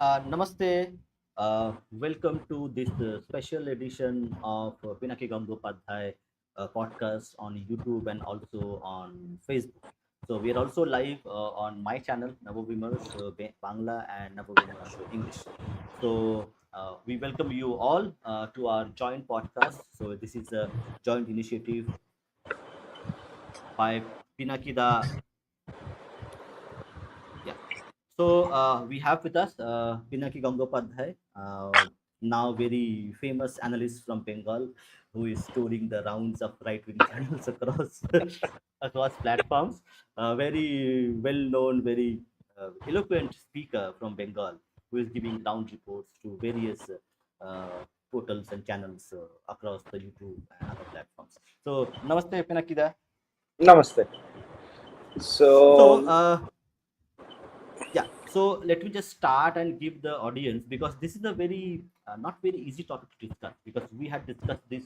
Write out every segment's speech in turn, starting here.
Namaste. Welcome to this special edition of Pinaki Gangopadhyay podcast on YouTube and also on Facebook. So we are also live on my channel Navovimers Bangla and Navovimers English. So we welcome you all to our joint podcast. So this is a joint initiative by Pinaki Yeah. So we have with us Pinaki Gangopadhyay, now very famous analyst from Bengal, who is touring the rounds of right-wing channels across across platforms. Very well-known, very eloquent speaker from Bengal, who is giving round reports to various portals and channels across the YouTube and other platforms. So, Namaste, Pinaki. Namaste. So, So, yeah, so let me just start and give the audience, because this is a very not very easy topic to discuss, because we had discussed this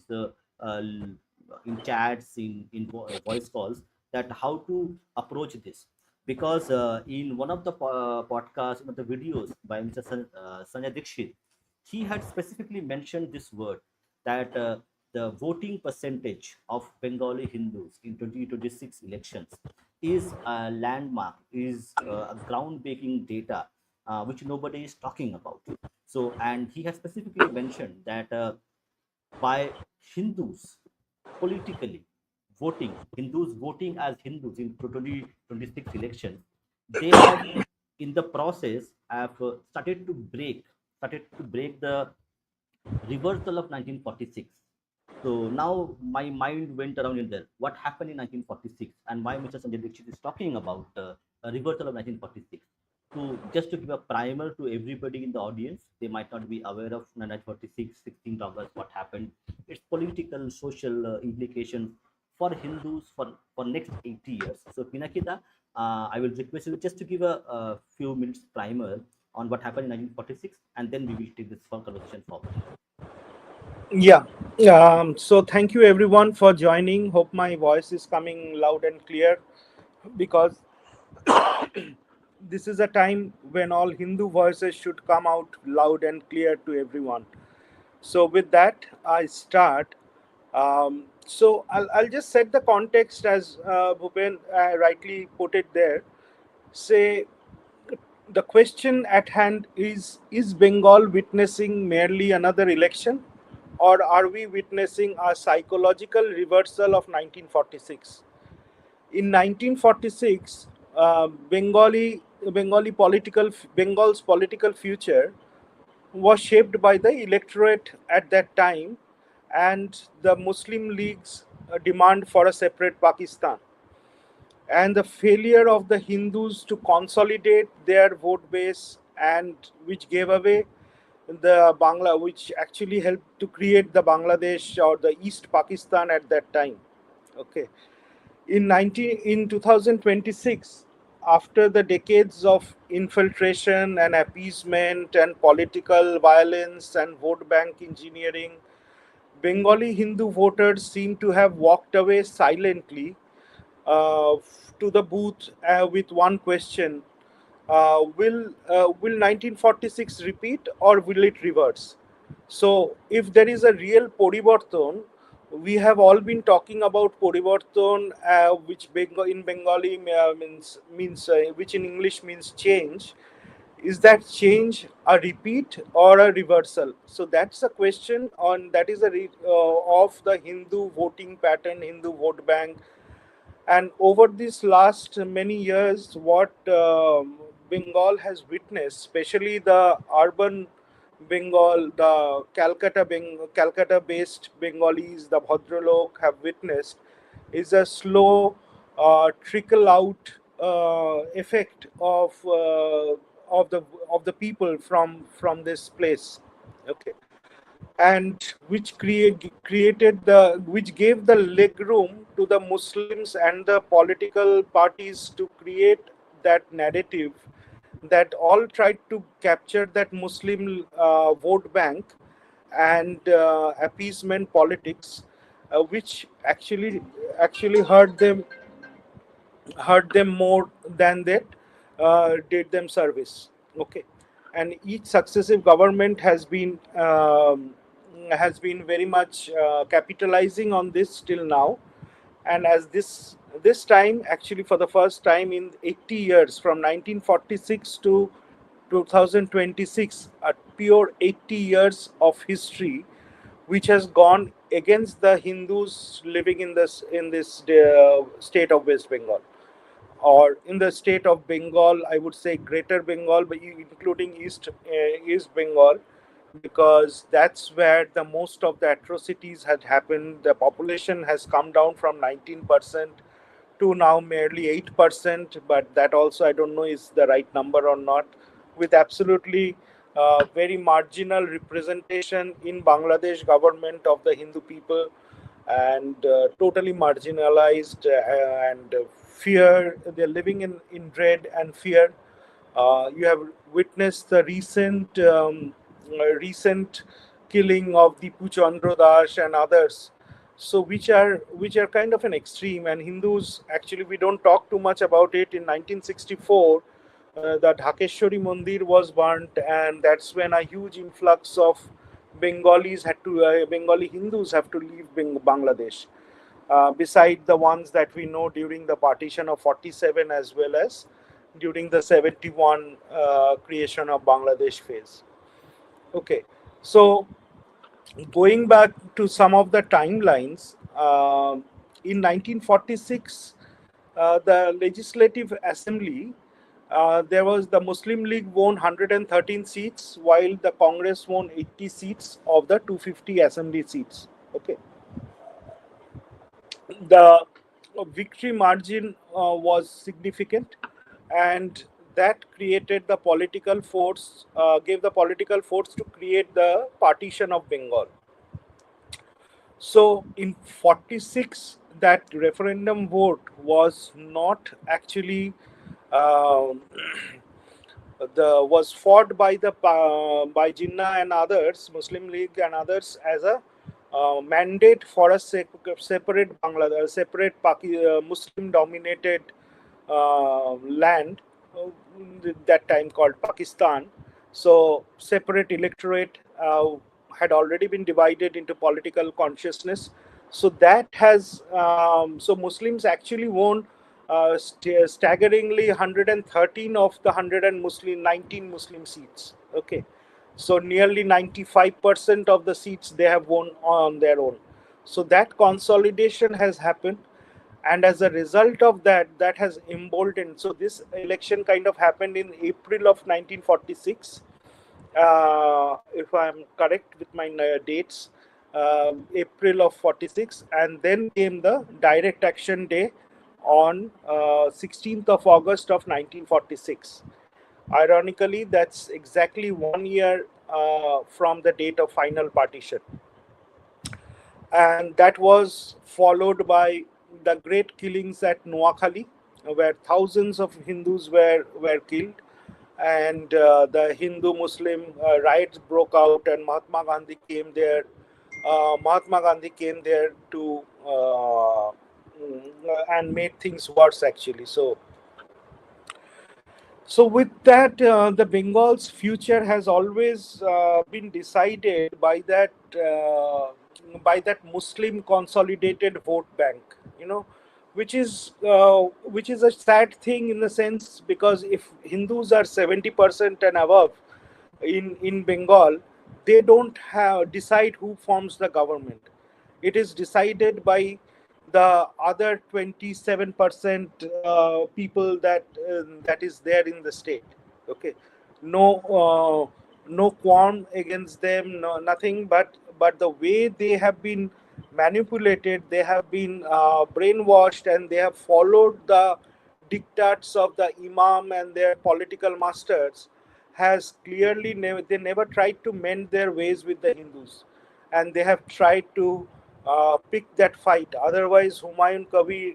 in chats, in voice calls, that how to approach this, because in one of the podcasts, one of the videos by Mr. Sanjay Dixit, he had specifically mentioned this word, that the voting percentage of Bengali Hindus in 2026 elections is a landmark, is a groundbreaking data which nobody is talking about. So, and he has specifically mentioned that by Hindus politically Hindus voting as Hindus in 2026 elections, they have in the process have started to break the reversal of 1946. So now my mind went around in there. What happened in 1946, and why Mr. Sanjay Dixit is talking about a reversal of 1946. So just to give a primer to everybody in the audience, they might not be aware of 1946, 16 August, what happened. Its political, social implications for Hindus for next 80 years. So Pinakida, I will request you just to give a few minutes primer on what happened in 1946, and then we will take this conversation forward. yeah. So, thank you everyone for joining. Hope my voice is coming loud and clear because this is a time when all Hindu voices should come out loud and clear to everyone. So, with that, I start. I'll just set the context as Bhupen rightly put it there. Say, the question at hand is Bengal witnessing merely another election, or are we witnessing a psychological reversal of 1946? In 1946, Bengal's political future was shaped by the electorate at that time and the Muslim League's demand for a separate Pakistan, and the failure of the Hindus to consolidate their vote base, and which gave away the Bangla, which actually helped to create the Bangladesh or the East Pakistan at that time. Okay, in 2026, after the decades of infiltration and appeasement and political violence and vote bank engineering, Bengali Hindu voters seem to have walked away silently to the booth with one question: will 1946 repeat or will it reverse? So, if there is a real Poribarton, we have all been talking about Poribarton, which in Bengali which in English means change. Is that change a repeat or a reversal? So that's a question on that is of the Hindu voting pattern, Hindu vote bank, and over these last many years, what Bengal has witnessed, especially the urban Bengal, the Calcutta-based Bengalis, the Bhadralok have witnessed, is a slow trickle out effect of the people from this place. Okay, and which gave the leg room to the Muslims and the political parties to create that narrative that all tried to capture that Muslim vote bank and appeasement politics, which actually hurt them more than that did them service. Okay, and each successive government has been very much capitalizing on this till now. And as this time, actually for the first time in 80 years, from 1946 to 2026, a pure 80 years of history which has gone against the Hindus living in this state of West Bengal, or in the state of Bengal. I would say Greater Bengal, but including East Bengal, because that's where the most of the atrocities had happened. The population has come down from 19% to now merely 8%, but that also I don't know is the right number or not, with absolutely very marginal representation in Bangladesh government of the Hindu people, and totally marginalized, and fear. They're living in dread and fear. You have witnessed the recent killing of Dipu Chandra Das and others, so which are kind of an extreme. And Hindus, actually we don't talk too much about it. In 1964, the Dhakeshwari Mandir was burnt, and that's when a huge influx of Bengali Hindus have to leave Bangladesh, beside the ones that we know during the partition of 47, as well as during the 71 creation of Bangladesh phase. Okay, so going back to some of the timelines, in 1946, the Legislative Assembly, there was the Muslim League won 113 seats, while the Congress won 80 seats of the 250 assembly seats. Okay, the victory margin was significant, and that created the political force, gave the political force to create the partition of Bengal. So in 46, that referendum vote was not actually uh, was fought by the by Jinnah and others, Muslim League and others, as a mandate for a separate Bangladesh, separate Muslim dominated land, that time called Pakistan. So separate electorate had already been divided into political consciousness. So that has so Muslims actually won staggeringly 113 of the 19 Muslim seats. Okay, so nearly 95% of the seats they have won on their own. So that consolidation has happened, and as a result of that, that has emboldened. So this election kind of happened in April of 1946, if I'm correct with my dates, April of 46, and then came the direct action day on 16th of August of 1946. Ironically, that's exactly 1 year from the date of final partition, and that was followed by the great killings at Noakhali, where thousands of Hindus were killed, and the Hindu-Muslim riots broke out, and Mahatma Gandhi came there. Mahatma Gandhi came there to and made things worse, actually. So with that, the Bengal's future has always been decided by that Muslim consolidated vote bank, you know, which is a sad thing in the sense, because if Hindus are 70% and above in Bengal, they don't have decide who forms the government. It is decided by the other 27% people that is there in the state. Okay, no no qualm against them, no nothing, but the way they have been manipulated, they have been brainwashed, and they have followed the diktats of the imam and their political masters, has clearly they never tried to mend their ways with the Hindus, and they have tried to pick that fight. Otherwise, Humayun Kabir,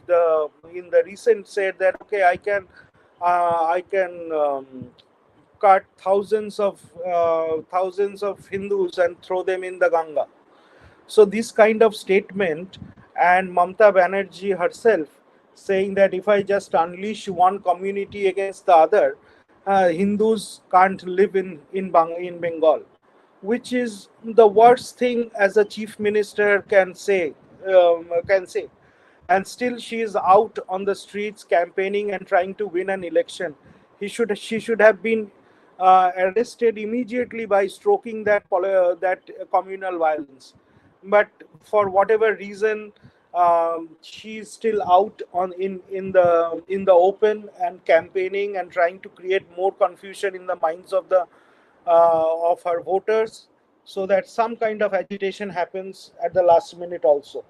the in the recent said that, okay, I can cut thousands of Hindus and throw them in the Ganga. So this kind of statement, and Mamta Banerjee herself saying that if I just unleash one community against the other, Hindus can't live in Bengal, which is the worst thing as a chief minister can say. And still she is out on the streets campaigning and trying to win an election. She should have been arrested immediately by stroking that communal violence. But for whatever reason, she's still out in the open and campaigning and trying to create more confusion in the minds of her voters, so that some kind of agitation happens at the last minute also.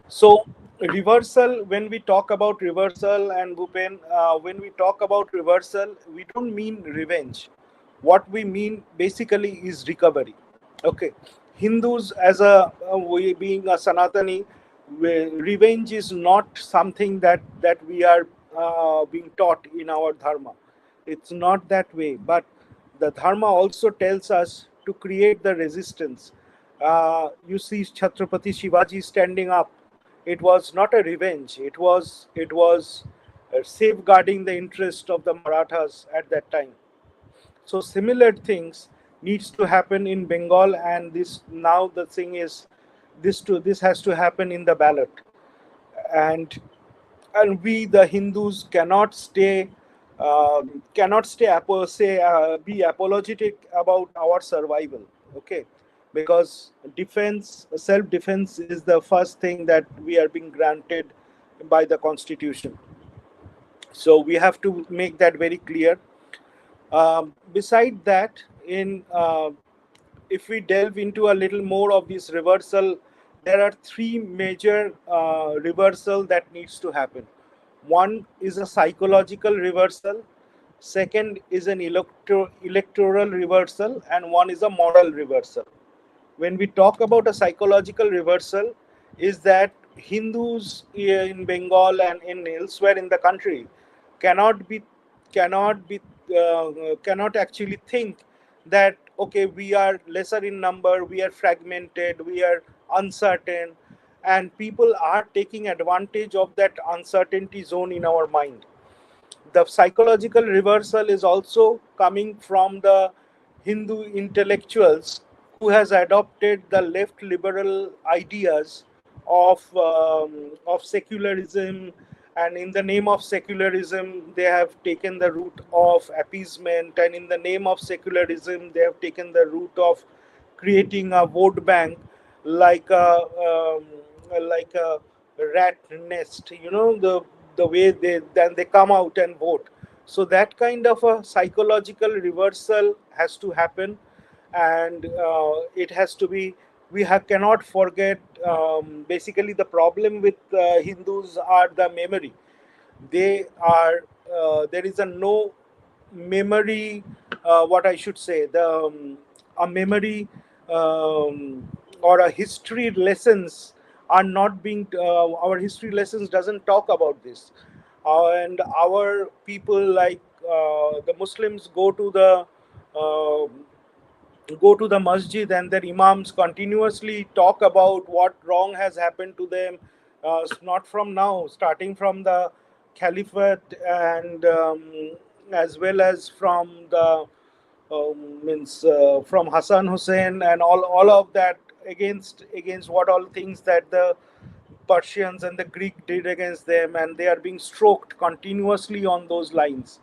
So, reversal, when we talk about reversal, and Bhupen, when we talk about reversal, we don't mean revenge. What we mean basically is recovery. Okay. Hindus, as we being a Sanatani, revenge is not something that we are being taught in our dharma. It's not that way. But the dharma also tells us to create the resistance. You see Chhatrapati Shivaji standing up. It was not a revenge. It was safeguarding the interest of the Marathas at that time. So similar things needs to happen in Bengal, and this now the thing is, this has to happen in the ballot. And and we the Hindus be apologetic about our survival. Okay, because self defense is the first thing that we are being granted by the constitution. So we have to make that very clear. Beside that, in if we delve into a little more of this reversal, there are three major reversal that needs to happen. One is a psychological reversal, second is an electoral reversal, and one is a moral reversal. When we talk about a psychological reversal, is that Hindus in Bengal and in elsewhere in the country cannot be cannot be cannot actually think that, okay, we are lesser in number, we are fragmented, we are uncertain, and people are taking advantage of that uncertainty zone in our mind. The psychological reversal is also coming from the Hindu intellectuals who has adopted the left liberal ideas of secularism, and in the name of secularism they have taken the route of appeasement, and in the name of secularism they have taken the route of creating a vote bank, like a rat nest. The way they come out and vote. So that kind of a psychological reversal has to happen, and it has to be. Cannot forget. Basically, the problem with Hindus are the memory. They are There is a no memory. What I should say, the a memory, or a history lessons are not being. Our history lessons doesn't talk about this, and our people, like the Muslims, uh, go to the masjid, and their imams continuously talk about what wrong has happened to them, not from now, starting from the caliphate, and as well as from the means from Hassan Hussein, and all of that, against what all things that the Persians and the Greek did against them, and they are being stroked continuously on those lines.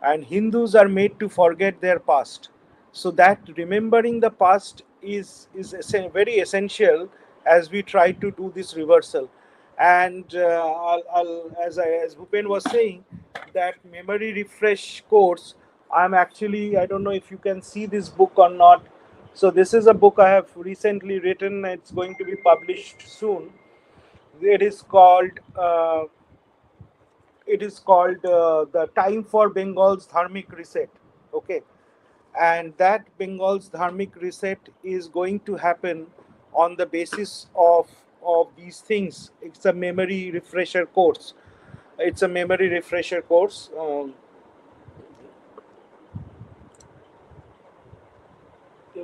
And Hindus are made to forget their past. So that remembering the past very essential as we try to do this reversal. And as Bhupen was saying, that memory refresh course. I don't know if you can see this book or not. So this is a book I have recently written. It's going to be published soon. It is called the Time for Bengal's Dharmic Reset. Okay, and that Bengal's Dharmic Reset is going to happen on the basis of these things. It's a memory refresher course. It's a memory refresher course.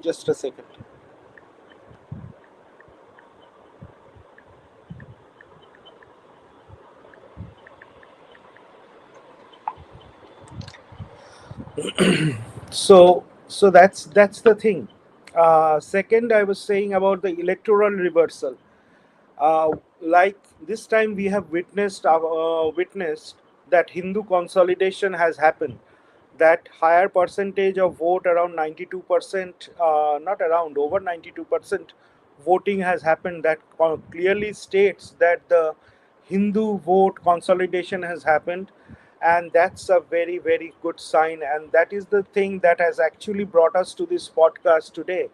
Just a second. So that's the thing. Second, I was saying about the electoral reversal. uh, like this time we have witnessed that Hindu consolidation has happened, that higher percentage of vote, around 92%, not around, over 92% voting has happened, that clearly states that the Hindu vote consolidation has happened. And that's a very, very good sign, and that is the thing that has actually brought us to this podcast today,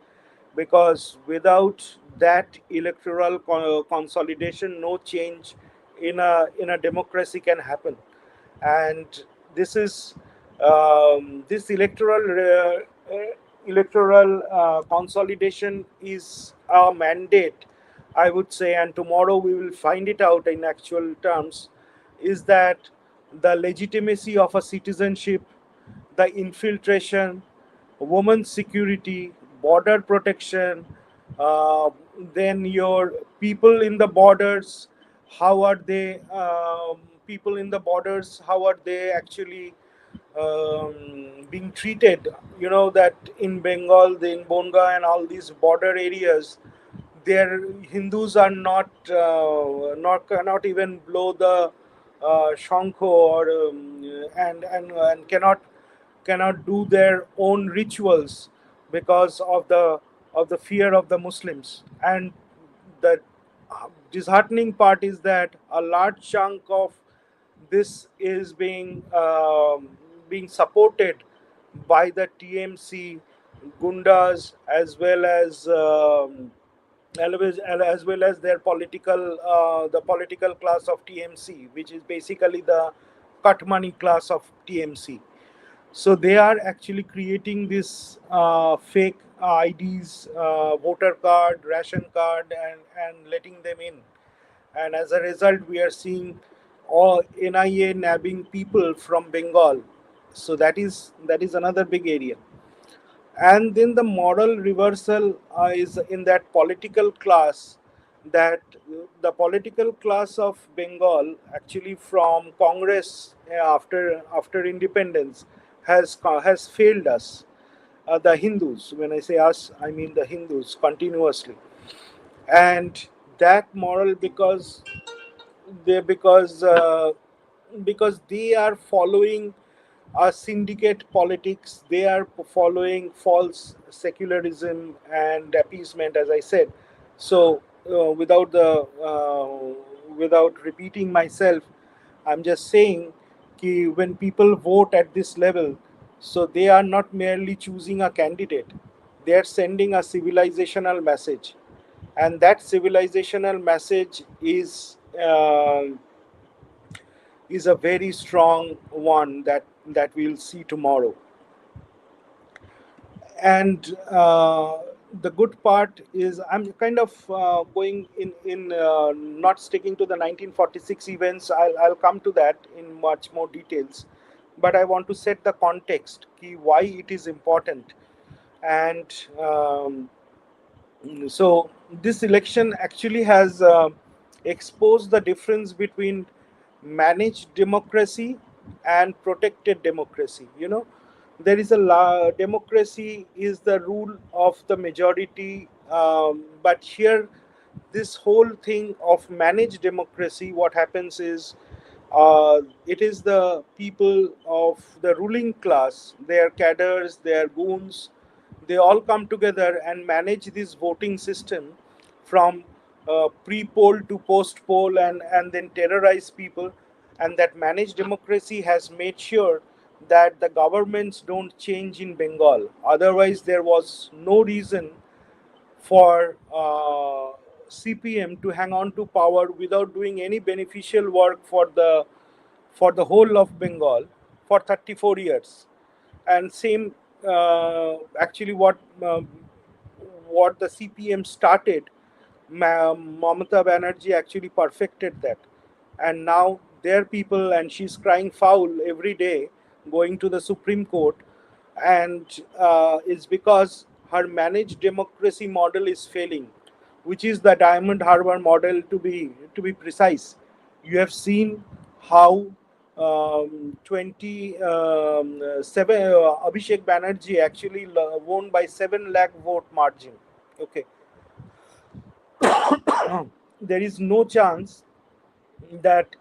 because without that electoral consolidation, no change in a democracy can happen. And this is this electoral consolidation is a mandate, I would say, and tomorrow we will find it out in actual terms, is that the legitimacy of a citizenship, the infiltration, women's security, border protection, uh, then your people in the borders, how are they, people in the borders, how are they actually being treated? You know that in Bengal, in Bonga, and all these border areas, their Hindus are not cannot even blow the shankho, or and cannot do their own rituals because of the fear of the Muslims. And the disheartening part is that a large chunk of this is being supported by the TMC gundas, as well as their political the political class of TMC, which is basically the cut money class of TMC. So they are actually creating this fake IDs, voter card, ration card, and letting them in. And as a result, we are seeing all NIA nabbing people from Bengal. So that is another big area. And then the moral reversal is in that political class, that the political class of Bengal, actually from Congress, after independence, has failed us, the Hindus. When I say us, I mean the Hindus, continuously. And that moral, they because because they are following syndicate politics. They are following false secularism and appeasement, as I said. So, without repeating myself, I'm just saying कि when people vote at this level, so they are not merely choosing a candidate; they are sending a civilizational message, and that civilizational message is a very strong one that we'll see tomorrow. And the good part is I'm kind of going in not sticking to the 1946 events. I'll come to that in much more details, but I want to set the context key why it is important. And so this election actually has exposed the difference between managed democracy and protected democracy. There is democracy is the rule of the majority, but here, this whole thing of managed democracy, what happens is, it is the people of the ruling class, their cadres, their goons, they all come together and manage this voting system from pre-poll to post-poll, and then terrorize people. And that managed democracy has made sure that the governments don't change in Bengal. Otherwise, there was no reason for CPM to hang on to power without doing any beneficial work for the whole of Bengal for 34 years. And same, actually, what the CPM started, Mamata Banerjee actually perfected that. And now their people, and she's crying foul every day, going to the Supreme Court, and it's because her managed democracy model is failing, which is the Diamond Harbor model, to be precise. You have seen how Abhishek Banerjee actually won by 7 lakh vote margin. Okay, there is no chance that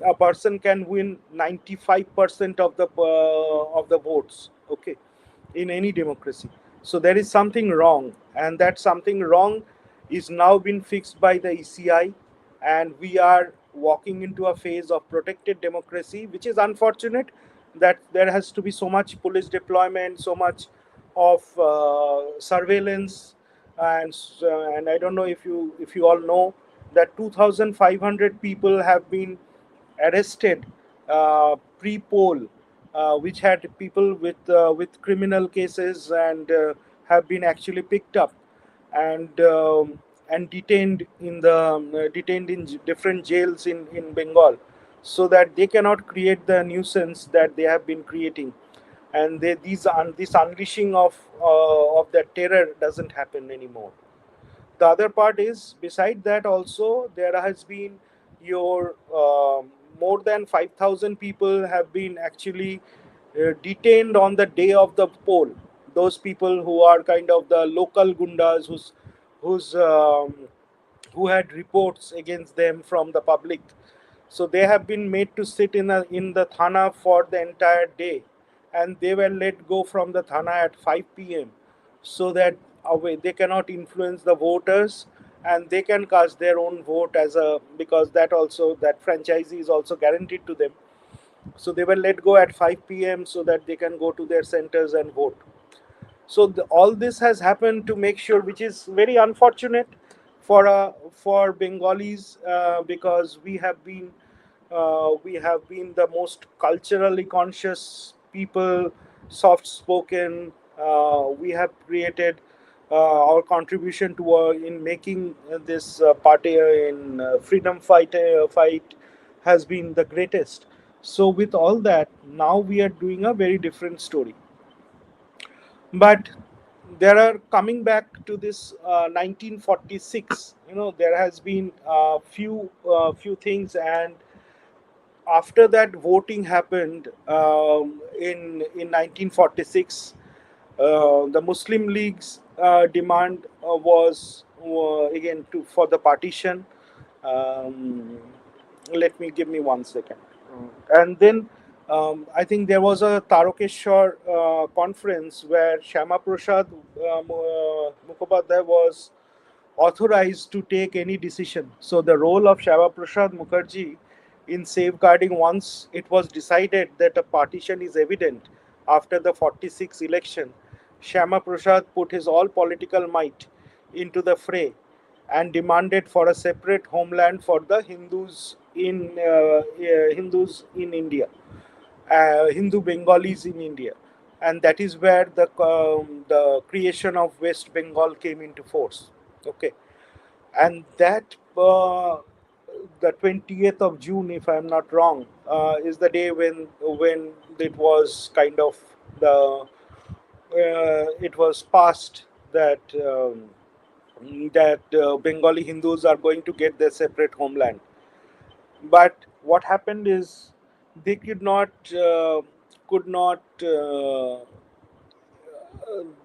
a person can win 95% of the votes. Okay, in any democracy. So there is something wrong, and that something wrong is now been fixed by the ECI, and we are walking into a phase of protected democracy, which is unfortunate that there has to be so much police deployment, so much of surveillance, and I don't know if you all know that 2,500 people have been arrested pre-poll, which had people with criminal cases, and have been actually picked up and detained in detained in different jails in Bengal, so that they cannot create the nuisance that they have been creating, and this unleashing of that terror doesn't happen anymore. The other part is, beside that also there has been your more than 5,000 people have been actually detained on the day of the poll. Those people who are kind of the local gundas, whose who had reports against them from the public. So they have been made to sit in the thana for the entire day, and they were let go from the thana at 5 p.m. so that they cannot influence the voters, and they can cast their own vote as a, because that also, that franchise is also guaranteed to them. So they were let go at 5 p.m. so that they can go to their centers and vote. So all this has happened to make sure, which is very unfortunate for Bengalis, because we have been the most culturally conscious people, soft spoken. We have created our contribution to in making this party in fight has been the greatest. So with all that, now we are doing a very different story. But there are, coming back to this 1946, there has been few things, and after that voting happened in 1946. The Muslim League's demand was again to for the partition. um, Let me, give me 1 second. And then I think there was a Tarokeshwar conference where Shama Prasad Mukhopadhyay was authorized to take any decision. So the role of Shama Prasad Mukherjee in safeguarding, once it was decided that a partition is evident after the 46 election, Shama Prasad put his all political might into the fray and demanded for a separate homeland for the Hindus in India, Hindu Bengalis in India, and that is where the creation of West Bengal came into force. Okay, and that the 20th of June, if I'm not wrong, is the day when it was kind of the it was passed that Bengali Hindus are going to get their separate homeland. But what happened is they could not the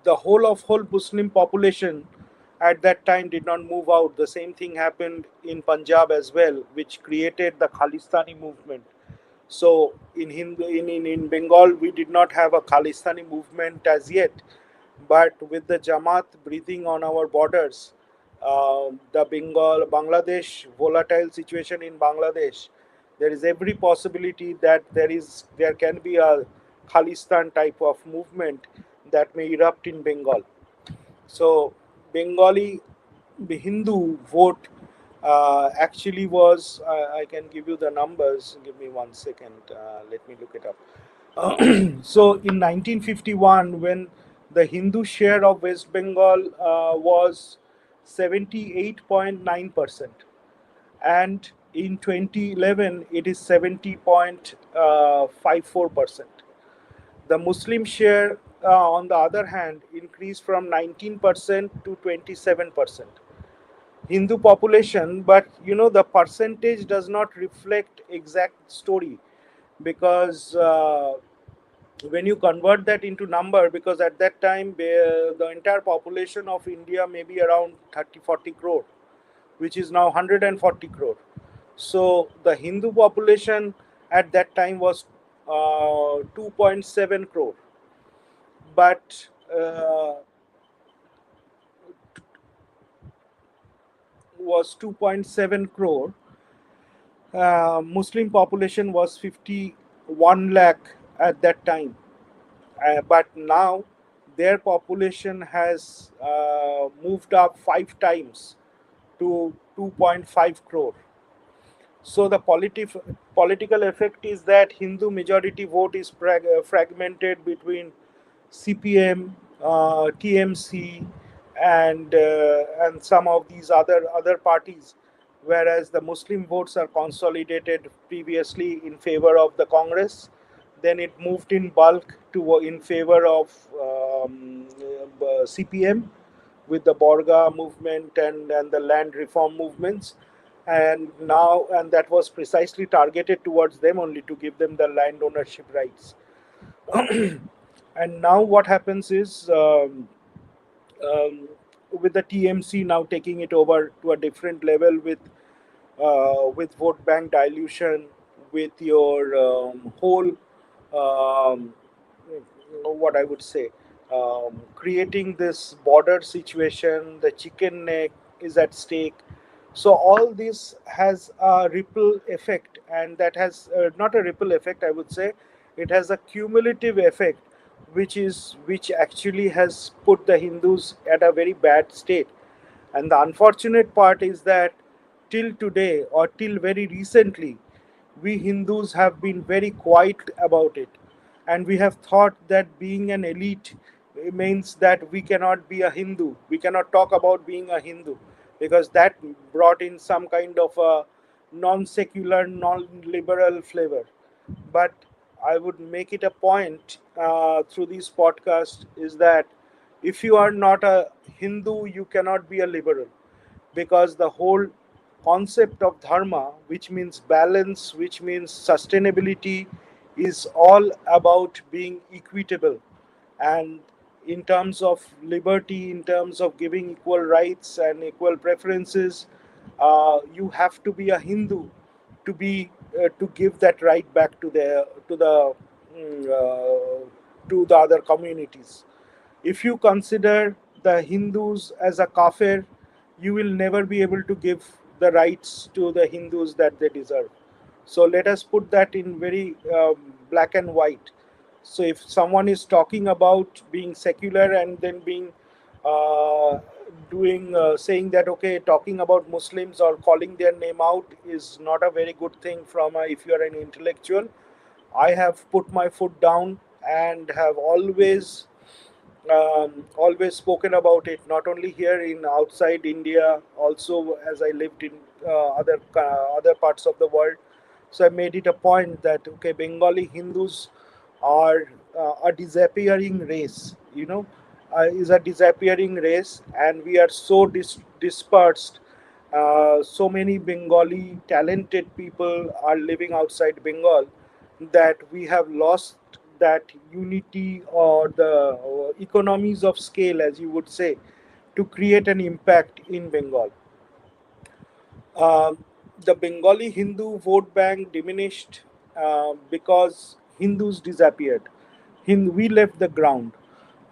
whole Muslim population at that time did not move out. The same thing happened in Punjab as well, which created the Khalistani movement. So in Bengal, we did not have a Khalistani movement as yet, but with the Jamaat breathing on our borders, the Bangladesh volatile situation in Bangladesh, there is every possibility that there can be a Khalistan type of movement that may erupt in Bengal. So Bengali Hindu vote actually was, I can give you the numbers. Give me 1 second. Let me look it up. So in 1951, when the Hindu share of West Bengal was 78.9%, and in 2011 it is 70.54%. The Muslim share, on the other hand, increased from 19% to 27%. Hindu population, but the percentage does not reflect exact story, because when you convert that into number, because at that time the entire population of India may be around 30-40 crore, which is now 140 crore. So the Hindu population at that time was 2.7 crore, but was 2.7 crore. Muslim population was 51 lakh at that time. But now their population has moved up 5 times to 2.5 crore. So the political effect is that Hindu majority vote is fragmented between CPM, TMC, and some of these other parties, whereas the Muslim votes are consolidated previously in favor of the Congress. Then it moved in bulk to in favor of CPM with the Borga movement and the land reform movements, and that was precisely targeted towards them only to give them the land ownership rights. And now what happens is, with the TMC now taking it over to a different level with vote bank dilution, with your whole what I would say, creating this border situation, the chicken neck is at stake. So all this has a ripple effect, and that has not a ripple effect, I would say, it has a cumulative effect, which actually has put the Hindus at a very bad state. And the unfortunate part is that till today, or till very recently, we Hindus have been very quiet about it. And we have thought that being an elite means that we cannot be a Hindu. We cannot talk about being a Hindu, because that brought in some kind of a non secular, non liberal flavor. But I would make it a point through this podcast is that if you are not a Hindu, you cannot be a liberal, because the whole concept of dharma, which means balance, which means sustainability, is all about being equitable. And in terms of liberty, in terms of giving equal rights and equal preferences, you have to be a Hindu to give that right back mm, uh, to the other communities. If you consider the Hindus as a kafir, you will never be able to give the rights to the Hindus that they deserve. So let us put that in very black and white. So if someone is talking about being secular and then being uh, doing saying that, okay, talking about Muslims or calling their name out is not a very good thing from if you are an intellectual. I have put my foot down and have always spoken about it, not only here in outside India, also as I lived in other parts of the world. So I made it a point that, okay, Bengali Hindus are a disappearing race. Is a disappearing race, and we are so dispersed. So many Bengali talented people are living outside Bengal that we have lost that unity or the economies of scale, as you would say, to create an impact in Bengal. Uh, the Bengali Hindu vote bank diminished because Hindus disappeared. We left the ground.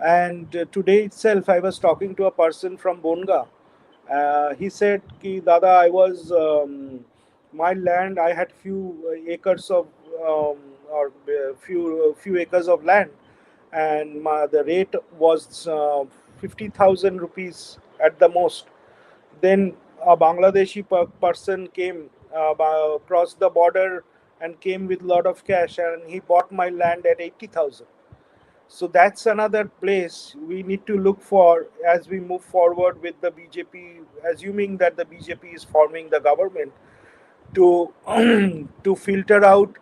And today itself, I was talking to a person from Bonga. He said, "Ki Dada, my land. I had few acres of or few acres of land, and the rate was 50,000 rupees at the most. Then a Bangladeshi person came, crossed the border and came with a lot of cash, and he bought my land at 80,000. So that's another place we need to look for as we move forward with the BJP, assuming that the BJP is forming the government, to to filter out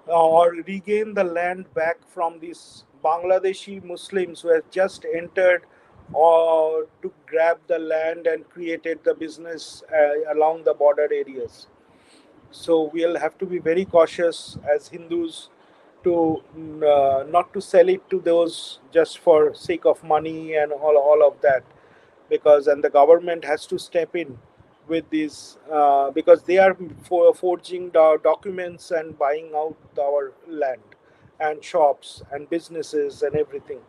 or regain the land back from these Bangladeshi Muslims who have just entered or to grab the land and created the business along the border areas. So we'll have to be very cautious as Hindus to not to sell it to those just for sake of money and all of that, because and the government has to step in with these because they are forging the documents and buying out our land and shops and businesses and everything.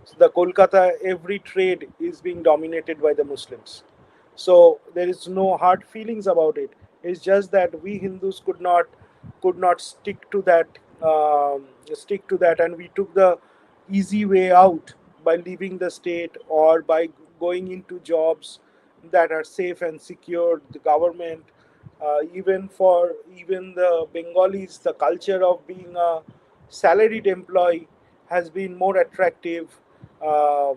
So the Kolkata, every trade is being dominated by the Muslims. So there is no hard feelings about it. It's just that we Hindus could not stick to that, and we took the easy way out by leaving the state or by going into jobs that are safe and secure. The government, even the Bengalis, the culture of being a salaried employee has been more attractive. Uh,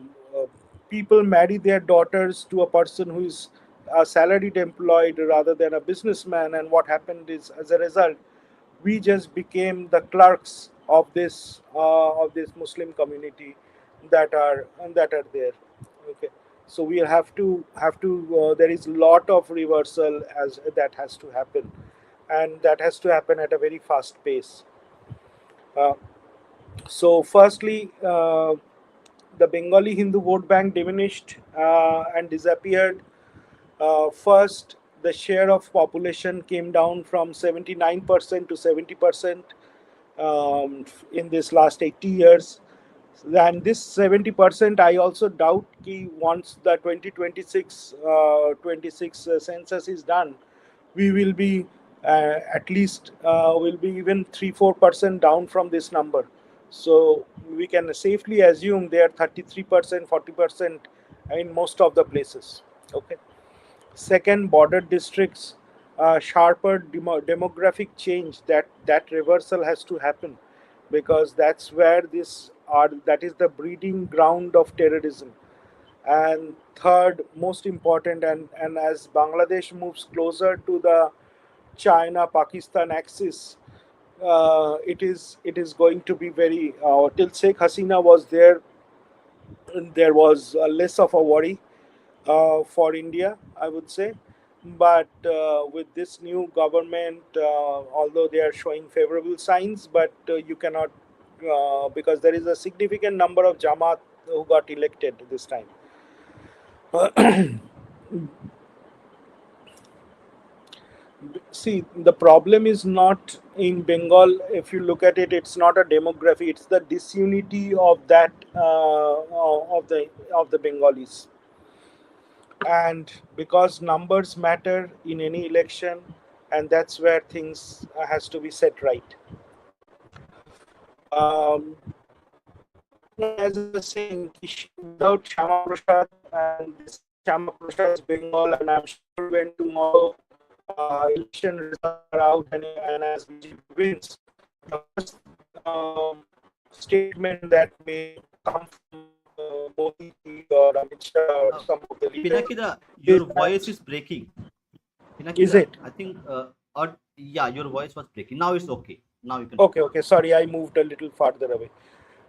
people marry their daughters to a person who is a salaried employed rather than a businessman, and what happened is, as a result, we just became the clerks of this Muslim community that are there. Okay, so we have to. There is a lot of reversal as that has to happen, and that has to happen at a very fast pace. Uh, so, firstly, the Bengali Hindu vote bank diminished and disappeared. First, the share of population came down from 79% to 70% in this last 80 years. And this 70%, I also doubt ki once the 2026 census is done, we will be at least will be even 3-4% down from this number. So we can safely assume they are 33%, 40% in most of the places. Okay. Second, border districts, sharper demographic change. That reversal has to happen, because that's where this are. That is the breeding ground of terrorism. And third, most important, and as Bangladesh moves closer to the China-Pakistan axis, it is going to be very. Till Sheikh Hasina was there, there was less of a worry for India, I would say. But with this new government, although they are showing favorable signs, but you cannot, because there is a significant number of Jamaat who got elected this time. See, the problem is not in Bengal. If you look at it, it's not a demography; it's the disunity of that of the Bengalis. And because numbers matter in any election, and that's where things has to be set right. um, as I was saying, without Shama Prasad, and this is Shama Prasad's Bengal, and I'm sure when tomorrow election results are out, and as BJP wins, the first um, statement that may come from Modi or Amit Shah or Uh, some of the leaders Pinakida, is your voice that, is breaking. is Pinakida, it? I think, yeah, your voice was breaking. Now it's okay. Now you can Okay, speak. okay. Sorry, I moved a little farther away.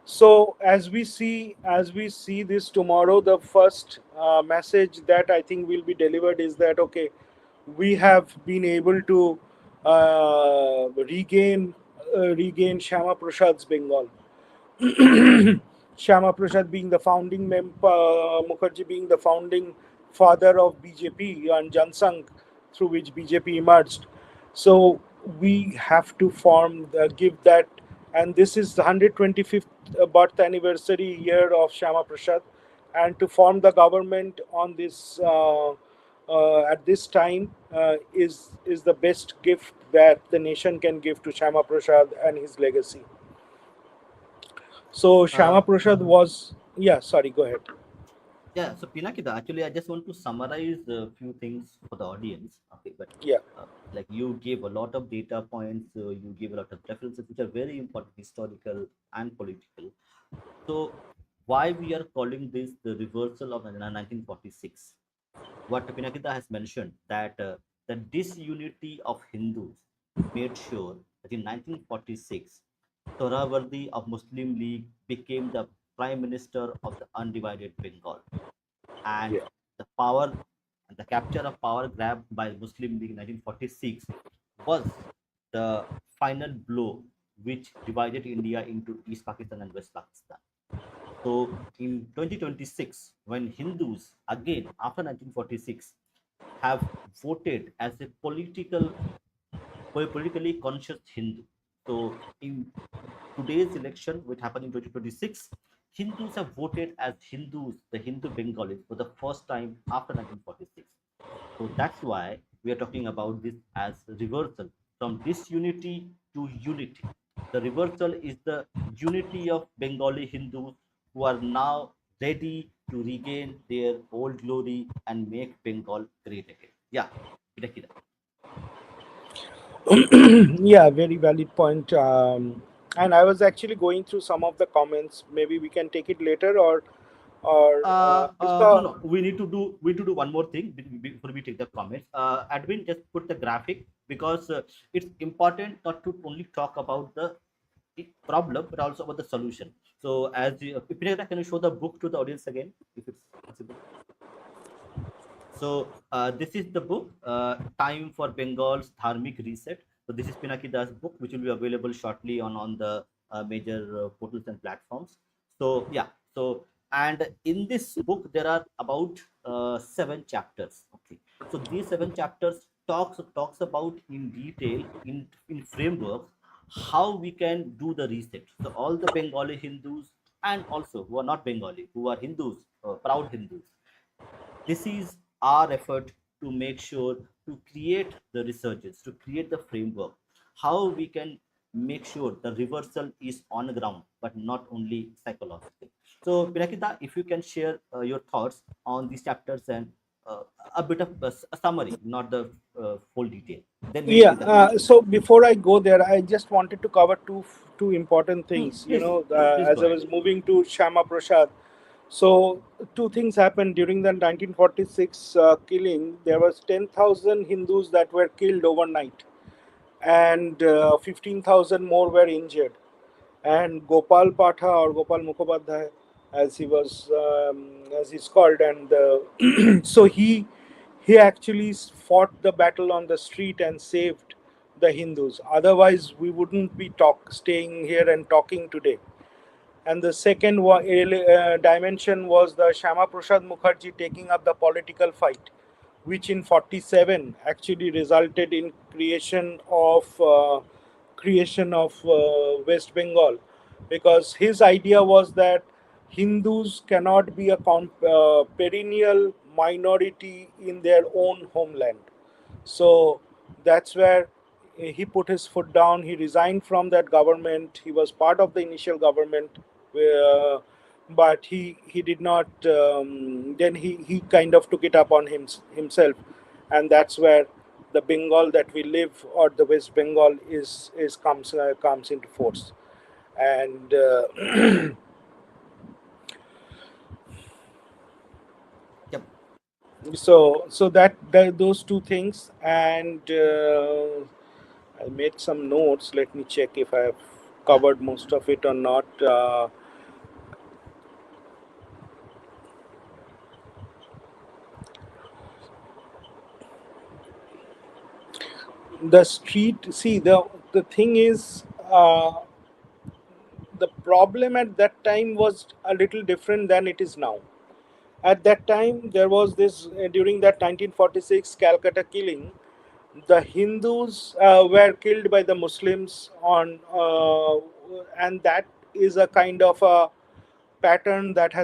So as we see this tomorrow, the first message that I think will be delivered is that, okay, we have been able to regain Shama Prasad's Bengal. Shama Prasad being the Mukherjee being the founding father of BJP and Jansangh, through which BJP emerged. So we have to give that, and this is the 125th birth anniversary year of Shama Prasad, and to form the government on this at this time is the best gift that the nation can give to Shama Prasad and his legacy. So Uh, Shama Prasad was, yeah. Sorry, go ahead. yeah, so Pinakida, actually, I just want to summarize a few things for the audience. Okay, but Yeah, like you gave a lot of data points, you gave a lot of references, which are very important, historical and political. So, why we are calling this the reversal of 1946? What Pinakita has mentioned, that the disunity of Hindus made sure that in 1946, Sohrawardi of Muslim League became the prime minister of the undivided Bengal, and yeah, the power and the capture of power grabbed by Muslim League in 1946 was the final blow which divided India into East Pakistan and West Pakistan. So in 2026, when Hindus again after 1946 have voted as a politically conscious Hindu. So in today's election, which happened in 2026, Hindus have voted as Hindus, the Hindu Bengalis, for the first time after 1946. So that's why we are talking about this as reversal from disunity to unity. The reversal is the unity of Bengali Hindus who are now ready to regain their old glory and make Bengal great again. Yeah, Pinaki. Yeah, very valid point. And I was actually going through some of the comments. Maybe we can take it later, or No, Iska. no. We need to do one more thing before we take the comments. Admin, just put the graphic because it's important not to only talk about the problem but also about the solution. So, Pineda, can you show the book to the audience again, if it's possible? So, this is the book, Time for Bengal's Dharmic Reset. So, this is Pinaki Das book, which will be available shortly on the major portals and platforms. So, yeah. So, and in this book, there are about 7 chapters. Okay. So, these 7 chapters talks about in detail, in frameworks, how we can do the reset. So, all the Bengali Hindus and also who are not Bengali, who are Hindus, proud Hindus, this is our effort to make sure to create the researches, to create the framework, how we can make sure the reversal is on the ground, but not only psychological. So, Pinakita, if you can share your thoughts on these chapters and uh, a bit of a summary, not the full detail, then we'll Yeah. take the questions. So before I go there, I just wanted to cover two important things. Please, please As go I ahead. was moving to Shama Prasad, so two things happened during the 1946 killing. There was 10,000 Hindus that were killed overnight, and 15,000 more were injured. And Gopal Patha, or Gopal Mukhopadhyay, as he was, as he's called, and so he actually fought the battle on the street and saved the Hindus. Otherwise, we wouldn't be staying here and talking today. And the second dimension was the Shama Prasad Mukherjee taking up the political fight, which in 47 actually resulted in creation of West Bengal, because his idea was that Hindus cannot be a perennial minority in their own homeland. So that's where he put his foot down. He resigned from that government. He was part of the initial government, but he did not. Then he kind of took it up on himself, and that's where the Bengal that we live, or the West Bengal, is comes into force. And Yep. so that those two things. And I made some notes. Let me check if I have Yeah. covered most of it or not. The street. See, the thing is, the problem at that time was a little different than it is now. At that time, there was this during that 1946 Calcutta killing. The Hindus were killed by the Muslims and that is a kind of a pattern that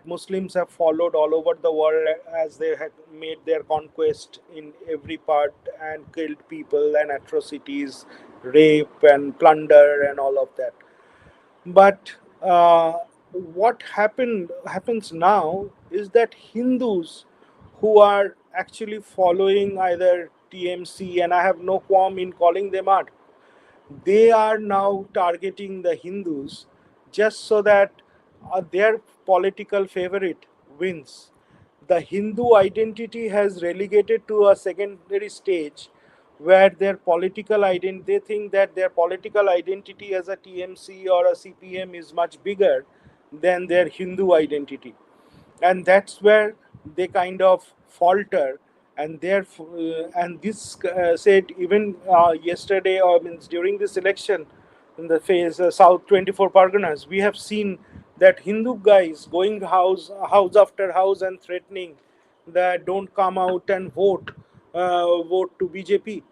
Muslims have followed all over the world, as they had made their conquest in every part and killed people and atrocities, rape and plunder and all of that. But what happens now is that Hindus who are actually following either TMC, and I have no qualm in calling them out, they are now targeting the Hindus just so that their political favorite wins. The Hindu identity has relegated to a secondary stage, where they think that their political identity as a TMC or a CPM is much bigger than their Hindu identity, and that's where they kind of falter. And this said, even yesterday, or means during this election, in the phase South 24 Parganas, we have seen that Hindu guys going house after house and threatening that don't come out and vote to BJP,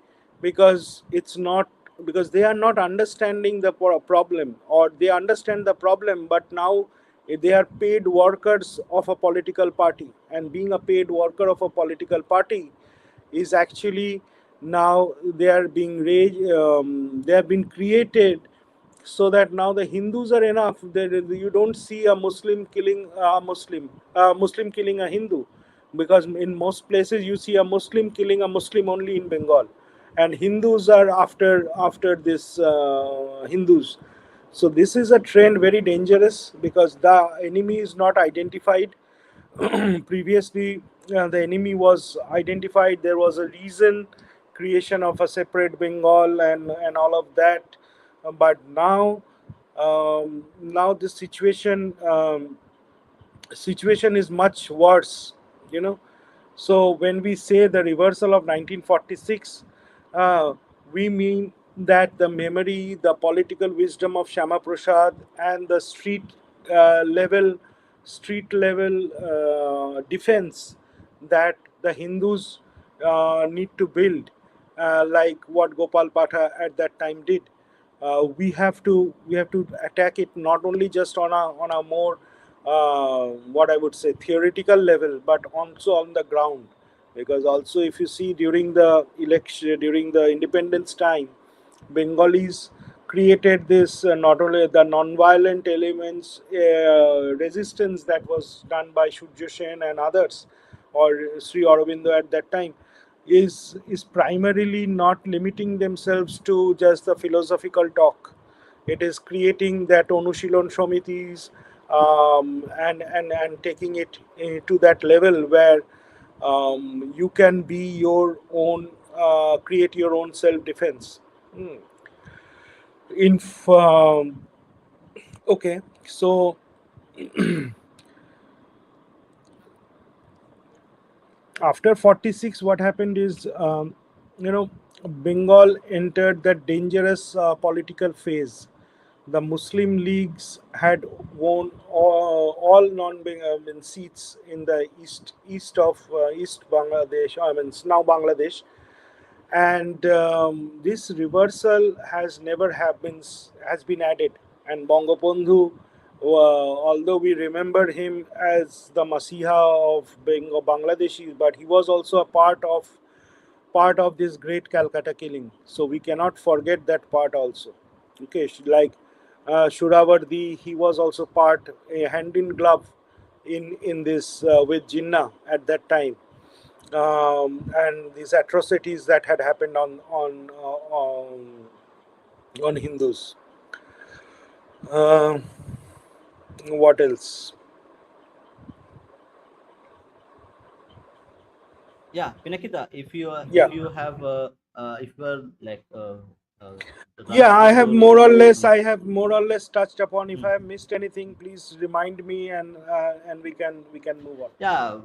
because it's not, because they are not understanding the problem, or they understand the problem, but now they are paid workers of a political party, and being a paid worker of a political party is actually, now they are being they have been created so that now the Hindus are enough. You don't see a Muslim killing a Muslim killing a Hindu, because in most places you see a Muslim killing a Muslim only in Bengal, and Hindus are after this Hindus. So this is a trend very dangerous, because the enemy is not identified. Previously, the enemy was identified. There was a reason, creation of a separate Bengal and all of that. But now the situation is much worse. You know, so when we say the reversal of 1946, uh, we mean that the memory, the political wisdom of Shama Prasad, and the uh, level, defense that the Hindus need to build, like what Gopal Patha at that time did. We have to attack it not only just on a more what I would say theoretical level, but also on the ground. Because also, if you see during the election, during the independence time, Bengalis created this, not only the non-violent elements resistance that was done by Surya Sen and others, or Sri Aurobindo at that time, is primarily not limiting themselves to just the philosophical talk. It is creating that Onushilon Shomitis, and taking it to that level where you can be your own, create your own self defense. Hmm. In Okay, so after 46, what happened is, you know, Bengal entered that dangerous political phase. The Muslim leagues had won all non-Bengal seats in the east Bangladesh. I mean, it's now Bangladesh, and this reversal has never has been added. And Bangabandhu, although we remember him as the Masiha of Bangladeshi, but he was also a part of this great Calcutta killing. So we cannot forget that part also. Okay, like Shuravardi, he was also part, a hand in glove in this with Jinnah at that time, and these atrocities that had happened on Hindus. Uh, what else? Yeah, Pinakita, if you Yeah, if you are like run yeah. through your I have more or less touched upon. If hmm. I have missed anything, please remind me, and we can move on. Yeah,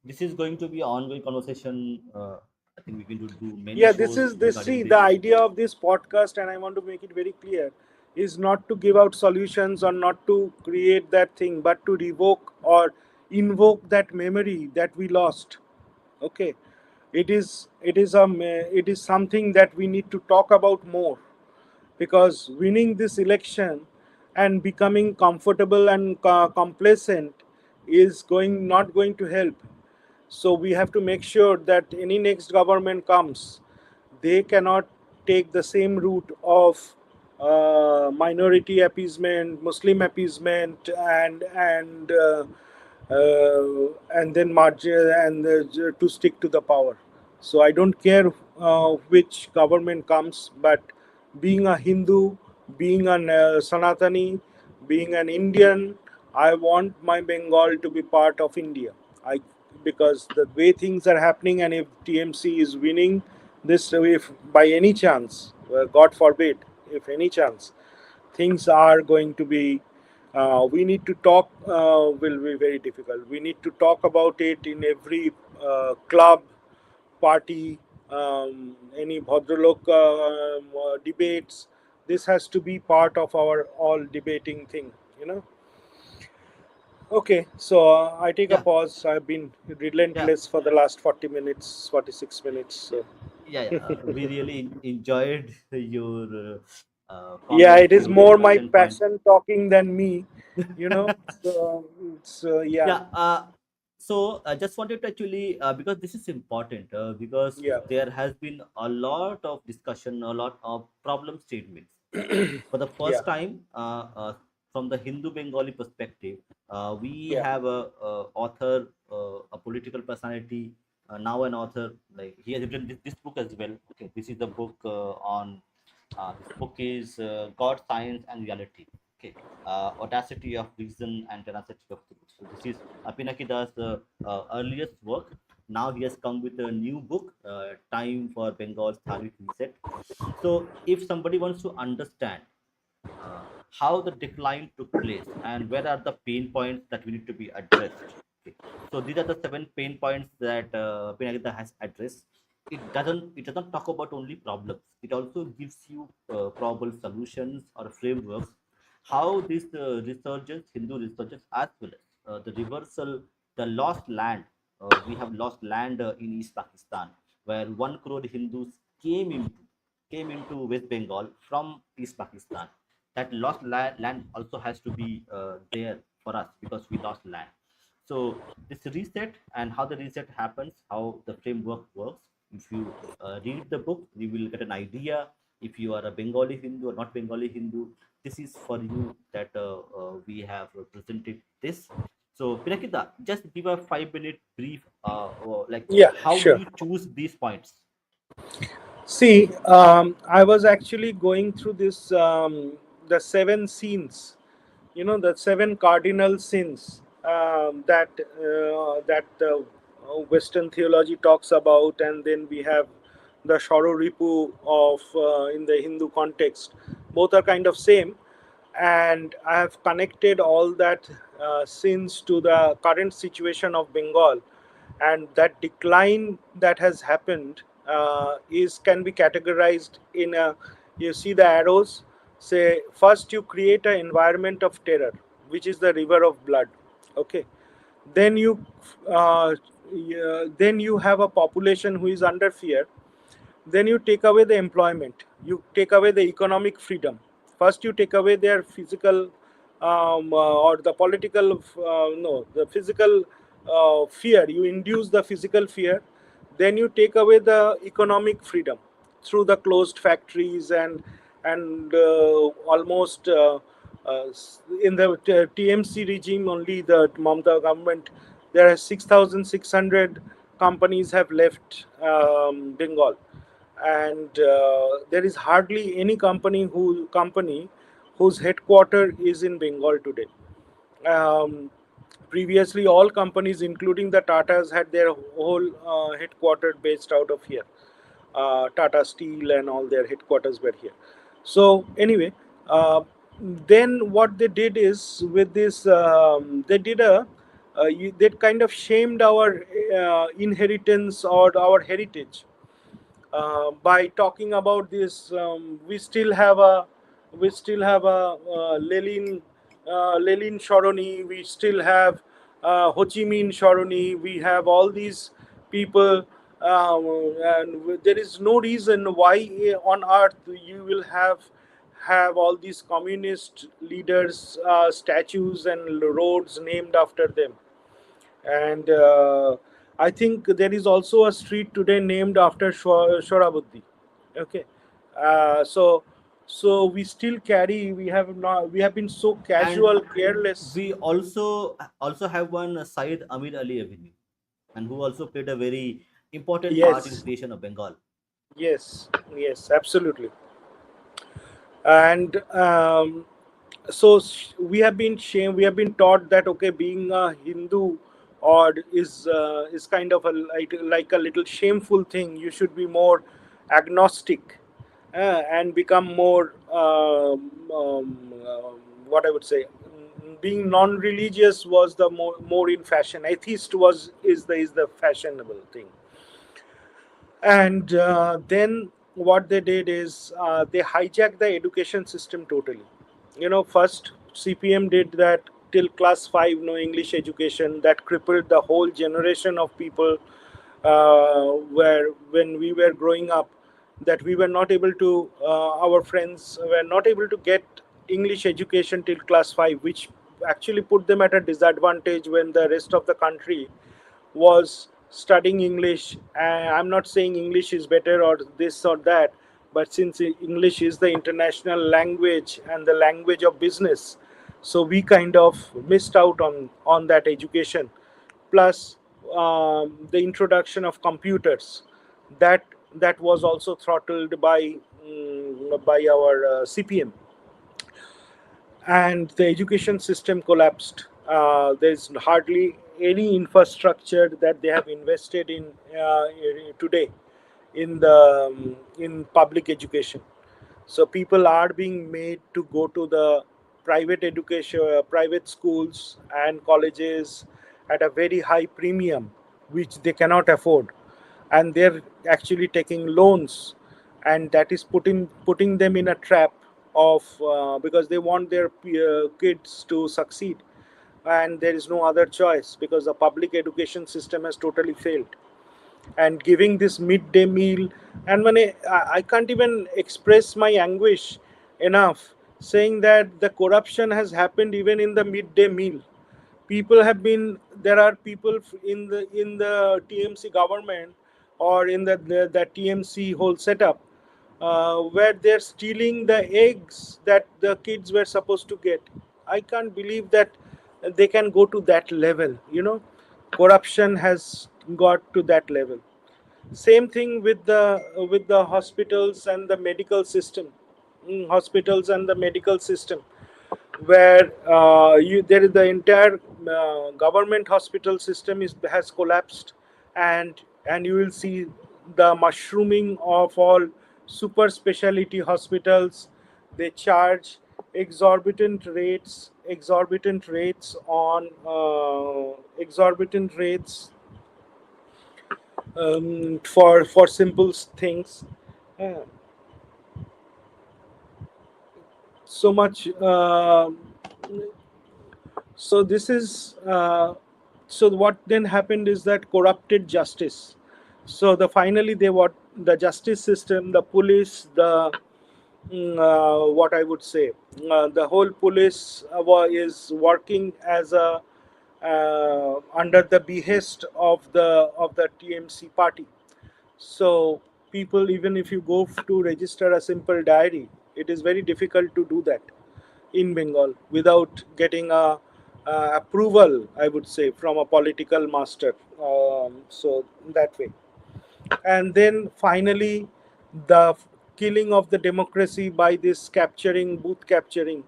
this is going to be an ongoing conversation. I think we can do many Yeah, this shows is this. regarding See, the this. idea of this podcast, and I want to make it very clear, is not to give out solutions or not to create that thing, but to revoke or invoke that memory that we lost. Okay, it is something that we need to talk about more, because winning this election and becoming comfortable and complacent is not going to help. So we have to make sure that any next government comes, they cannot take the same route of minority appeasement, Muslim appeasement, and then march to stick to the power. So I don't care which government comes, but being a Hindu, being an Sanatani, being an Indian, I want my Bengal to be part of India. I Because the way things are happening, and if TMC is winning this, if by any chance, God forbid, if any chance, things are going to be, we need to talk, will be very difficult. We need to talk about it in every club, party, any Bhadralok debates. this has to be part of our all debating thing, you know. Okay, so I take a Yeah, pause. I've been yeah, relentless for the last 40 minutes, 46 minutes. yeah, So, yeah, yeah. We really enjoyed your yeah, it is commenting, more my standpoint. passion talking than me, you know. So, yeah, Yeah. So I just wanted to actually, because this is important, because yeah, there has been a lot of discussion, a lot of problem statements. For the yeah, first time, from the Hindu Bengali perspective, we yeah, have a author, a political personality, now an author. Like he has written this book as well. Okay, this is the book on. This book is God, Science, and Reality. Okay, Audacity of Reason and Tenacity of Truth. So this is Pinaki Das' earliest work. Now he has come with a new book, Time for Bengal's Dharmic Reset. So if somebody wants to understand uh, how the decline took place and where are the pain points that we need to be addressed. Okay. So these are the 7 pain points that Pinagita has addressed. It does not talk about only problems. It also gives you probable solutions or frameworks. How this resurgence, Hindu resurgence, as well as the reversal, the lost land. We have lost land in East Pakistan, where 1 crore Hindus came into West Bengal from East Pakistan. That lost land also has to be there for us because we lost land. So this reset and how the reset happens, how the framework works. If you read the book, you will get an idea. If you are a Bengali Hindu or not Bengali Hindu, this is for you that we have presented this. So Pinakita, just give a 5 minute brief. Like yeah, how do sure. you choose these points? See, I was actually going through this the seven scenes, you know, the seven cardinal sins that the Western theology talks about, and then we have the Shororipu of in the Hindu context. Both are kind of same, and I have connected all that sins to the current situation of Bengal, and that decline that has happened is can be categorized in a, you see the arrows, say first you create an environment of terror, which is the river of blood. Okay, then you then you have a population who is under fear, then you take away the employment, you take away the economic freedom. First you take away their physical or the political no, the physical fear, you induce the physical fear, then you take away the economic freedom through the closed factories and almost in the TMC regime only, the Mamata government, there are 6,600 companies have left Bengal, and there is hardly any company whose headquarter is in Bengal today. Um, Previously, all companies, including the Tatas, had their whole headquarters based out of here. Tata Steel and all their headquarters were here. So anyway, uh, then what they did is with this, they did they kind of shamed our inheritance or our heritage by talking about this. We still have a Lenin Sharoni. We still have Ho Chi Minh Sharoni. We have all these people, and there is no reason why on earth you will have all these communist leaders statues and roads named after them. And I think there is also a street today named after Shorabuddhi. Okay, so we still carry. We have not. We have been so And casual, careless. we also have one Syed Amir Ali Avenue, and who also played a very important part in Yes, creation of Bengal. yes, yes, absolutely. And so we have been we have been taught that okay, being a Hindu or is kind of a like a little shameful thing. You should be more agnostic and become more what I would say, being non-religious was the more in fashion. Atheist was is the fashionable thing. And then what they did is they hijacked the education system totally. First CPM did that till class 5, no English education, that crippled the whole generation of people, where when we were growing up, that we were not able to, our friends were not able to get English education till class 5, which actually put them at a disadvantage when the rest of the country was studying English. I'm not saying English is better or this or that, but since English is the international language and the language of business, so we kind of missed out on that education. Plus, the introduction of computers, that that was also throttled by our CPM, and the education system collapsed. There's hardly any infrastructure that they have invested in today in the in public education. So people are being made to go to the private education, private schools and colleges at a very high premium, which they cannot afford, and they're actually taking loans, and that is putting them in a trap of, because they want their kids to succeed, and there is no other choice because the public education system has totally failed. And giving this midday meal, and when I can't even express my anguish enough, saying that the corruption has happened even in the midday meal. People have been There are people in the TMC government, or in the TMC whole setup, where they're stealing the eggs that the kids were supposed to get. I can't believe that they can go to that level. Corruption has got to that level. Same thing with the hospitals and the medical system. Hospitals and the medical system, where there is the entire government hospital system has collapsed, and you will see the mushrooming of all super specialty hospitals. They charge exorbitant rates for simple things. Uh, so much. So this is so what then happened is that corrupted justice. So finally they what the justice system, the police, what I would say, the whole police is working as a under the behest of the TMC party. So people, even if you go to register a simple diary, it is very difficult to do that in Bengal without getting a approval, I would say, from a political master. So that way, and then finally the killing of the democracy by this capturing, booth capturing,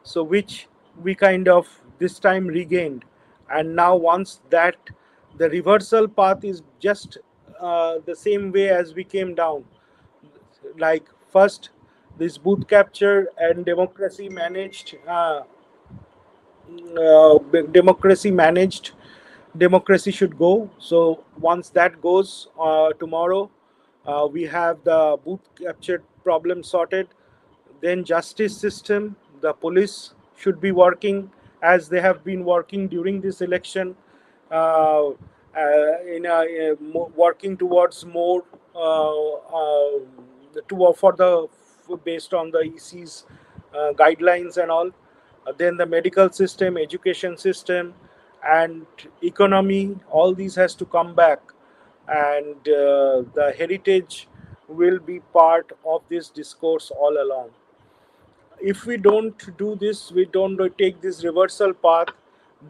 so which we kind of this time regained. And now once that, the reversal path is just the same way as we came down. Like first, this booth capture and democracy managed, democracy should go. So once that goes, tomorrow, we have the booth capture problem sorted. Then justice system, the police should be working as they have been working during this election, uh, working towards more, for the based on the EC's guidelines and all. Then the medical system, education system, and economy, all these has to come back, and the heritage will be part of this discourse all along. If we don't do this, we don't take this reversal path,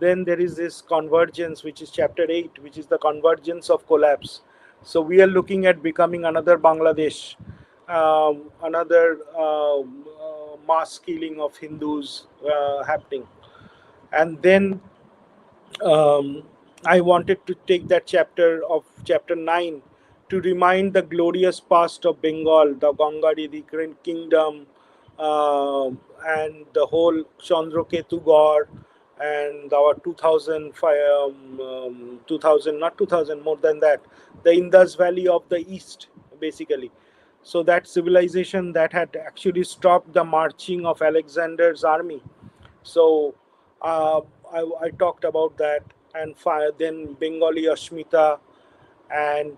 then there is this convergence, which is chapter 8, which is the convergence of collapse. So we are looking at becoming another Bangladesh, another mass killing of Hindus happening. And then um, I wanted to take that chapter of chapter 9 to remind the glorious past of Bengal, the Gangari, the Grand Kingdom, and the whole Chandraketu God, and our 2000, not 2000, more than that, the Indus Valley of the East, basically. So that civilization that had actually stopped the marching of Alexander's army. So uh, I talked about that, and then Bengali Ashmita and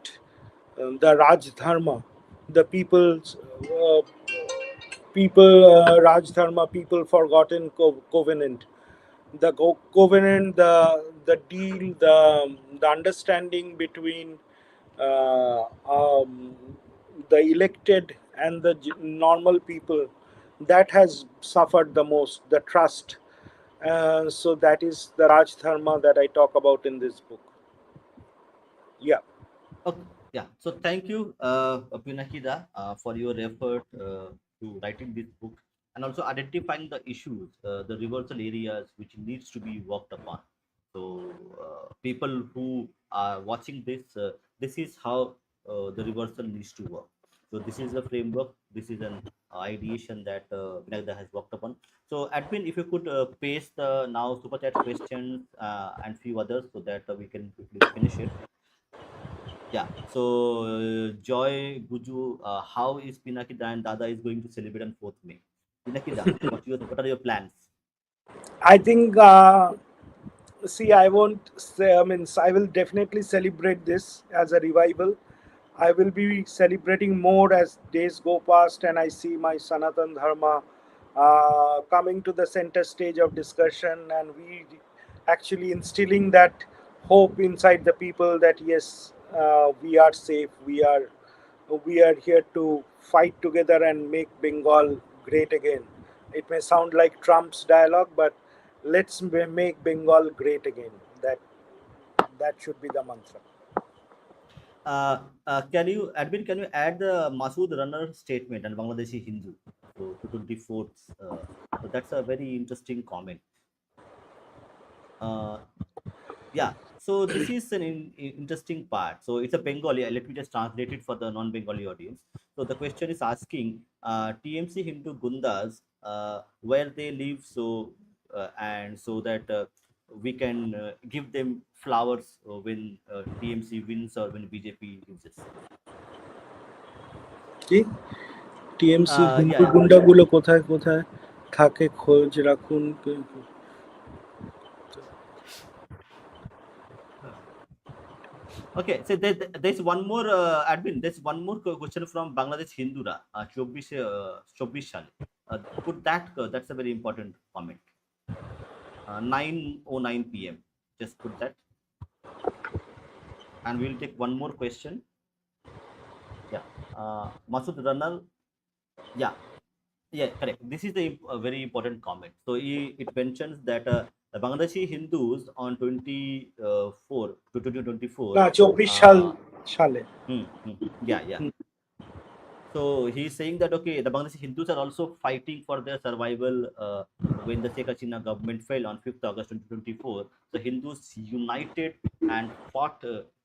the Raj Dharma, the Raj Dharma, people forgotten covenant, covenant, the deal, the understanding between uh, um, the elected and the normal people, that has suffered the most. The trust. So that is the Raj Dharma that I talk about in this book. Yeah. Okay, yeah. So thank you, Pinakida, for your effort to writing this book and also identifying the issues, the reversal areas which needs to be worked upon. So people who are watching this, this is how the reversal needs to work. So this is the framework. This is an ideation that Pinakida has worked upon. So admin, if you could paste the now super chat questions and few others so that we can quickly finish it. Yeah. So, Joy Guju, how is Pinakida and Dada is going to celebrate on 4th May? Pinakida, what are your plans? I think, see, I won't say, I mean, I will definitely celebrate this as a revival. I will be celebrating more as days go past and I see my Sanatan Dharma coming to the center stage of discussion, and we actually instilling that hope inside the people that yes, we are safe, we are here to fight together and make Bengal great again. It may sound like Trump's dialogue, but let's make Bengal great again. That should be the mantra. Can you add the Masood Runner statement and Bangladeshi Hindu? So, to 24th. So, that's a very interesting comment. Uh, yeah. So, this is an interesting part. So, it's a Bengali. Let me just translate it for the non Bengali audience. So, the question is asking TMC Hindu Gundas where they live, so and so that we can give them flowers when TMC wins or when BJP loses. কি টিএমসির Hindu Yeah. গুন্ডাগুলো কোথায় কোথায় থাকে খোঁজ রাখুন Okay, so there's one more admin. There's one more question from Bangladesh Hindura, 24 সালে. Put that. That's a very important comment. 9:09 p.m. Just put that, and we'll take one more question. Yeah, Masud Ranal. Yeah, yeah, correct. This is a very important comment. So it mentions that the Bangladeshi Hindus on 24 to 2024. না 24 সালে Yeah, yeah. So he's saying that okay, the Bangladeshi Hindus are also fighting for their survival when the Sheikh Hasina government fell on 5th August 2024. The Hindus united and fought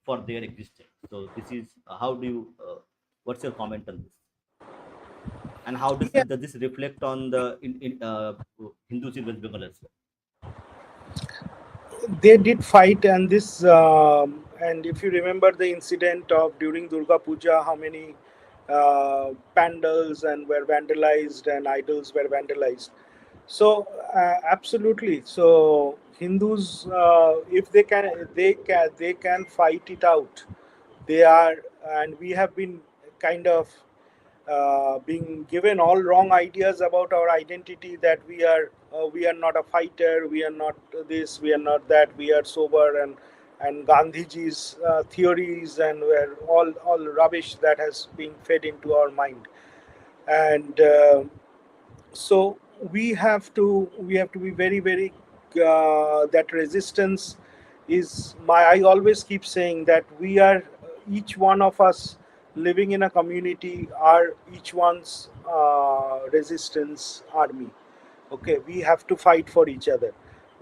for their existence. So this is how do you? What's your comment on this? And how yeah. does this reflect on the Hindus in West Bengal as well? They did fight, and this and if you remember the incident of during Durga Puja, how many pandals and were vandalized and idols were vandalized. So absolutely. So Hindus, if they can fight it out. They are, and we have been kind of being given all wrong ideas about our identity, that we are not a fighter, we are not this, we are not that, we are sober, and Gandhiji's theories and were all rubbish that has been fed into our mind. And so we have to be very very that resistance is my I always keep saying that we are each one of us living in a community are each one's resistance army. Okay, we have to fight for each other.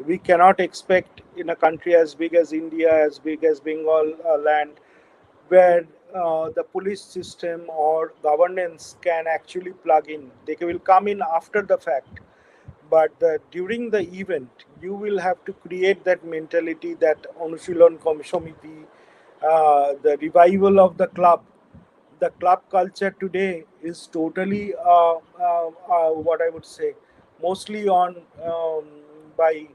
We cannot expect in a country as big as India, as big as Bengal land, where the police system or governance can actually plug in. They will come in after the fact, but during the event, you will have to create that mentality, that Anushilon Komsomiti, the revival of the club, the club culture today is totally what I would say, mostly on by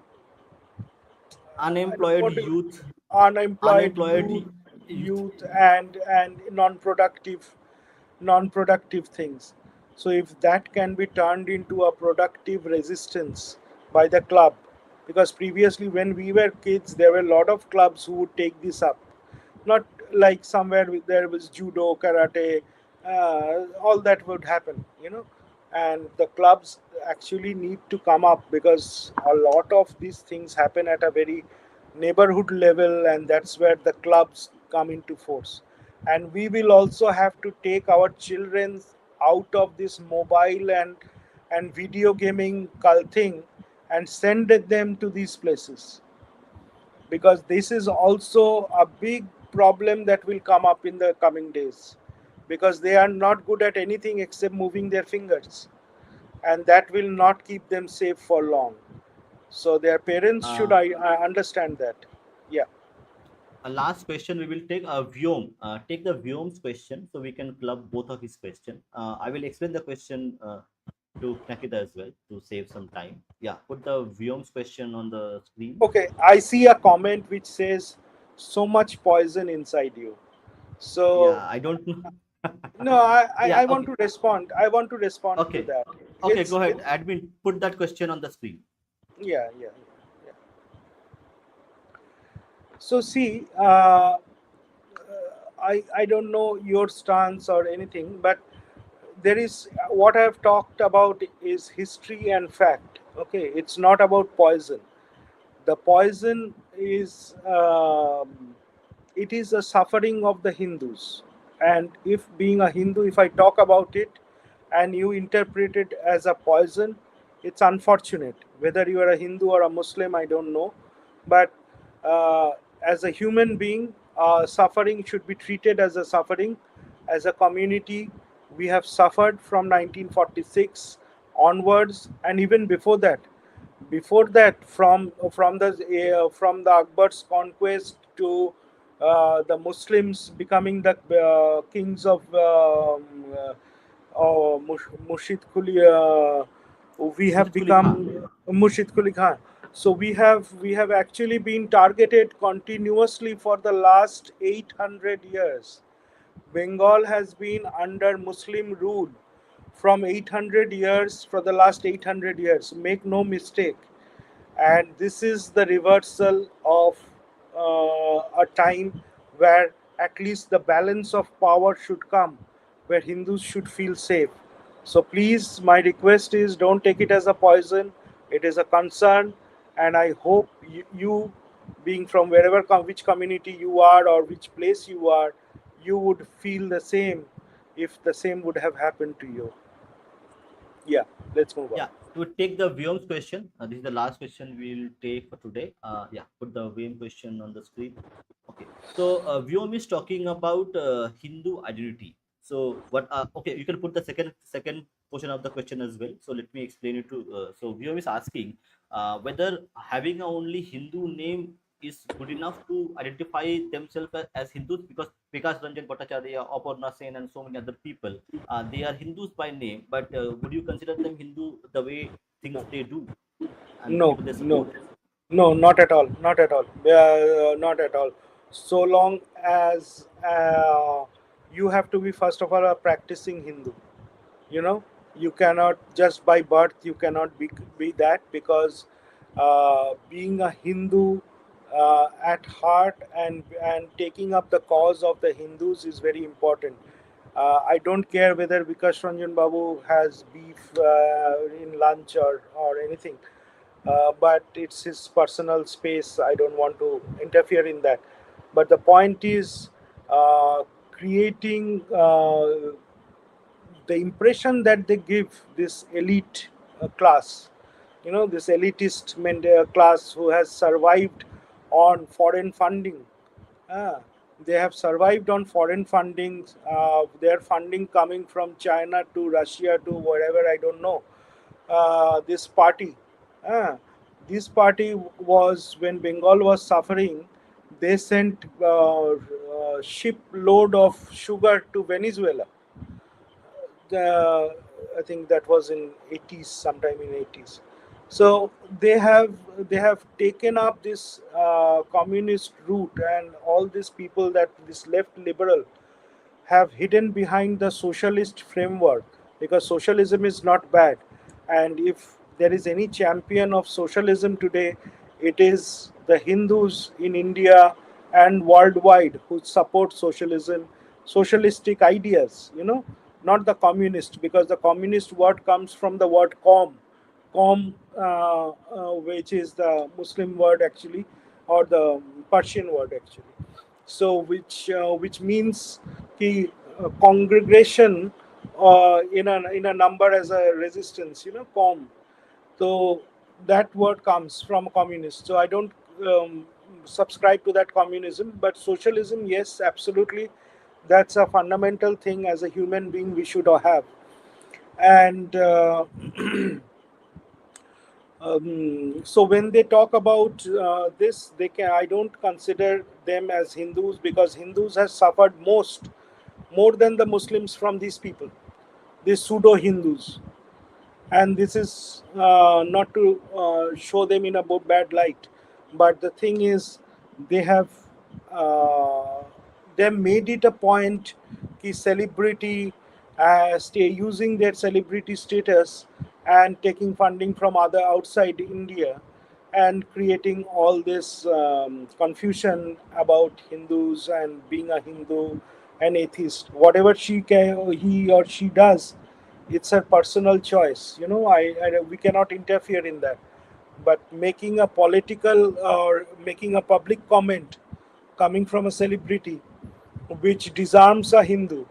I don't Unemployed want to youth, unemployed unemployed youth. youth and non-productive things. So if that can be turned into a productive resistance by the club, because previously when we were kids, there were a lot of clubs who would take this up. Not like somewhere there was judo, karate, all that would happen, and the clubs actually need to come up because a lot of these things happen at a very neighborhood level, and that's where the clubs come into force. And we will also have to take our children out of this mobile and video gaming thing and send them to these places, because this is also a big problem that will come up in the coming days, because they are not good at anything except moving their fingers, and that will not keep them safe for long. So their parents should uh, I understand that. Yeah. a last question we will take a Vyom. Take the Vyom's question so we can club both of his question. I will explain the question to Knakida as well to save some time. Yeah, put the Vyom's question on the screen. Okay, I see a comment which says so much poison inside you. So Yeah, I don't know. no, I Yeah, want okay, to respond. I want to respond to okay, that. okay. Go ahead, It's admin. Put that question on the screen. yeah, yeah, yeah. So see, I don't know your stance or anything, but there is what I have talked about is history and fact. Okay, it's not about poison. The poison is it is a suffering of the Hindus, and if being a Hindu, if I talk about it, and you interpret it as a poison, it's unfortunate. Whether you are a Hindu or a Muslim, I don't know, but uh, as a human being, suffering should be treated as a suffering. As a community, we have suffered from 1946 onwards, and even before that. Before that, from the Akbar's conquest to the Muslims becoming the kings of Murshid Quli, we have Mushid Kuli Khan. become Murshid Quli Khan. So we have actually been targeted continuously for the last 800 years. Bengal has been under Muslim rule from 800 years, for the last 800 years. Make no mistake. And this is the reversal of a time where at least the balance of power should come, where Hindus should feel safe. So please, my request is don't take it as a poison. It is a concern, and I hope you being from wherever which community you are or which place you are, you would feel the same if the same would have happened to you. Yeah, let's move on. Yeah, to take the Vyom's question. This is the last question we'll take for today. Yeah, put the Vyom question on the screen. Okay, so Vyom is talking about Hindu identity. So what? Okay, you can put the second portion of the question as well. So let me explain it to. So Vyom is asking whether having a only Hindu name is good enough to identify themselves as Hindus, because Vikas Ranjan Bhattacharya, Aparna Sen, and so many other people, they are Hindus by name, but would you consider them Hindu the way things No. they do and the No, people they no, support? no, not at all, not at all, not at all. So long as you have to be first of all a practicing Hindu. You know, you cannot just by birth you cannot be that, because being a Hindu at heart and taking up the cause of the Hindus is very important. I don't care whether Vikas Ranjan Babu has beef in lunch or anything, but it's his personal space. I don't want to interfere in that. But the point is creating the impression that they give this elite class, this elitist class who has survived on foreign funding. Ah, they have survived on foreign funding, their funding coming from China to Russia to wherever, I don't know. This party, ah, this party was, when Bengal was suffering, they sent ship load of sugar to Venezuela. The, I think that was in 80s, sometime in 80s. So they have they have taken up this communist route, and all these people, that this left liberal, have hidden behind the socialist framework, because socialism is not bad. And if there is any champion of socialism today, it is the Hindus in India and worldwide who support socialism, socialistic ideas, not the communist, because the communist word comes from the word com, which is the Muslim word actually, or the Persian word actually. So which means ki, congregation in a number as a resistance, com. So that word comes from communist. So I don't subscribe to that communism, but socialism, yes, absolutely, that's a fundamental thing as a human being we should have. And so when they talk about this, they can. I don't consider them as Hindus, because Hindus have suffered more than the Muslims from these people, these pseudo Hindus. And this is not to show them in a bad light, but the thing is, they have uh, they made it a point ki celebrity, stay using their celebrity status and taking funding from other outside India, and creating all this confusion about Hindus and being a Hindu, an atheist. Whatever he or she does, it's her personal choice. We cannot interfere in that. But making a political or making a public comment coming from a celebrity which disarms a Hindu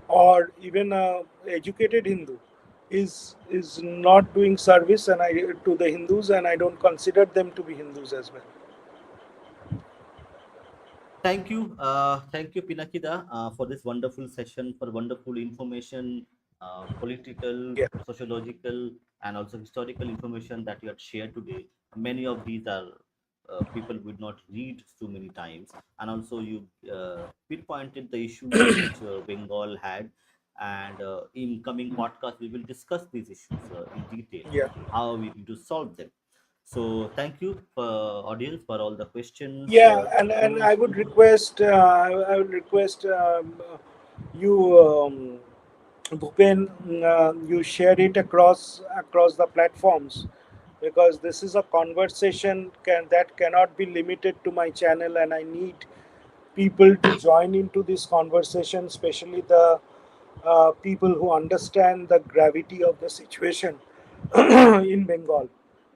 or even a educated Hindu is not doing service and I to the Hindus, and I don't consider them to be Hindus as well. Thank you, Pinakida, for this wonderful session, for wonderful information, political, Yeah, sociological, and also historical information that you had shared today. Many of these are people would not read too many times, and also you pinpointed the issues which Bengal had. And in coming podcast, we will discuss these issues in detail, yeah. how we need to solve them. So thank you for audience for all the questions. Yeah, and I Those would who request, I would request you, Bhupen, you share it across the platforms, because this is a conversation that cannot be limited to my channel, and I need people to join into this conversation, especially the people who understand the gravity of the situation in Bengal.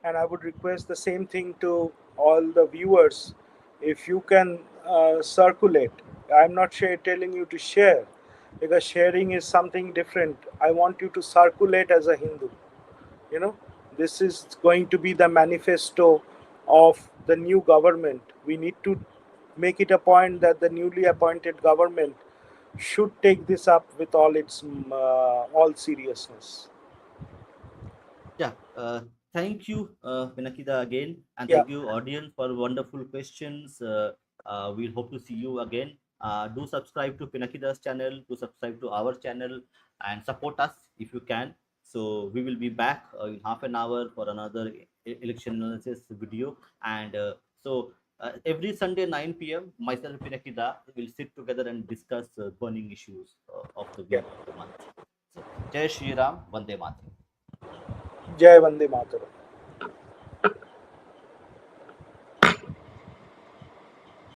And I would request the same thing to all the viewers. If you can circulate, I'm not telling you to share, because sharing is something different. I want you to circulate as a Hindu. You know, this is going to be the manifesto of the new government. We need to make it a point that the newly appointed government should take this up with all seriousness. Yeah, thank you, Pinakida, again, and Yeah, thank you, audience, for wonderful questions. We'll hope to see you again. Do subscribe to Pinakida's channel, do subscribe to our channel, and support us if you can. So we will be back in half an hour for another election analysis video. And every Sunday 9 p.m., myself and Pinakida will sit together and discuss burning issues of the yeah. week, of the month. So Jai Shri Ram, Vande Mataram. Jai Vande Mataram.